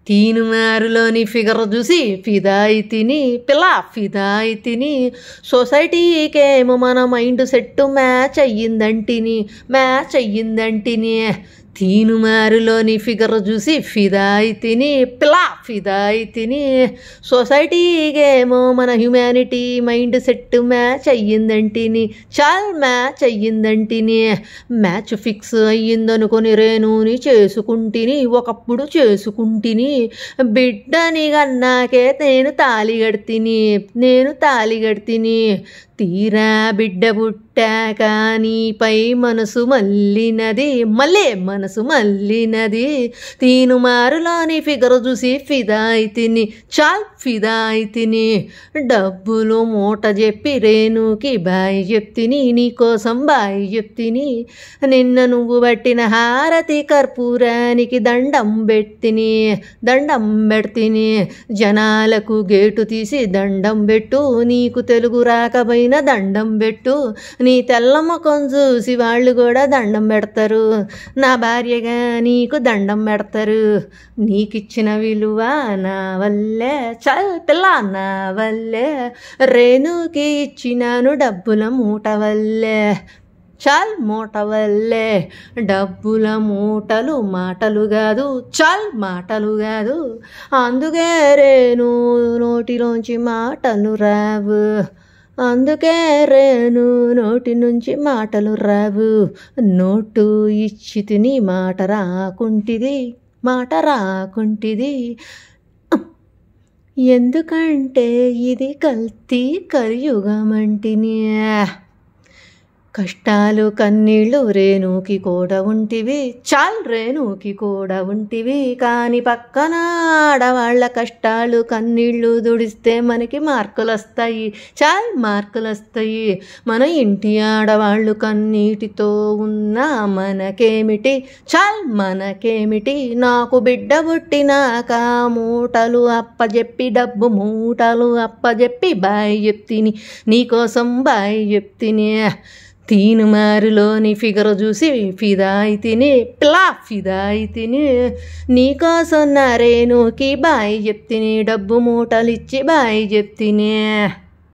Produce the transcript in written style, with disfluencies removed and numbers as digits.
తీనుమారులోని figure చూసి ఫిదా అయితిని పిల్ల ఫిదా అయితిని సొసైటీకేమో మన మైండ్ సెట్ మ్యాచ్ అయ్యిందంటిని తీనుమారులోని ఫిగర్ చూసి ఫిదా అయితిని పిల్ల ఫిదా అయితిని సొసైటీకేమో మన హ్యుమానిటీ మైండ్ సెట్ మ్యాచ్ అయ్యిందంటిని మ్యాచ్ అయ్యిందంటిని మ్యాచ్ ఫిక్స్ అయ్యిందనుకొని రేణుని ఒకప్పుడు చేసుకుంటిని బిడ్డని గన్నాకే నేను తాళి కడ్తిని తీరా బిడ్డ పుట్టాక నీపై మనసు మల్లినది తీనుమారులోని ఫిగర్ చూసి ఫిదా అయితిని డబ్బులు మూట చెప్పి రేణుకి బాయ్ చెప్తిని నీకోసం బాయ్ చెప్తిని నిన్న నువ్వు పట్టిన హారతి కర్పూరానికి దండం పెడ్తిని జనాలకు గేటు తీసి దండం పెట్టు నీకు తెలుగు రాకపోయినా దండం పెట్టు నీ తెల్లమ్మ చూసి వాళ్ళు కూడా దండం పెడతారు నా భార్యగా నీకు దండం పెడతారు నీకిచ్చిన విలువ నా వల్లే పిల్ల నా వల్లే రేణుకి ఇచ్చినాను డబ్బుల మూట వల్లే డబ్బుల మూటలు మాటలు కాదు మాటలు కాదు అందుకే రేణు నోటిలోంచి మాటలు రావు నోటి నుంచి మాటలు రావు నోటు ఇచ్చి తిని మాట రాకుంటిది ఎందుకంటే ఇది కల్తీ కలియుగమంటిని కష్టాలు కన్నీళ్ళు రేణుకి కూడా ఉంటివి కానీ పక్కన ఆడవాళ్ళ కష్టాలు కన్నీళ్ళు దుడిస్తే మనకి మార్కులు వస్తాయి మన ఇంటి ఆడవాళ్ళు కన్నీటితో ఉన్నా మనకేమిటి నాకు బిడ్డ పుట్టినాక డబ్బు మూటలు అప్పజెప్పి బాయ్ చెప్తిని నీకోసం బాయ్ చెప్తిని తీనుమారులోని ఫిగర్ చూసి ఫిదా అయితిని నీకోసం నా రేణుకి బాయ్ చెప్తిని డబ్బు మూటలిచ్చి బాయ్ చెప్తిని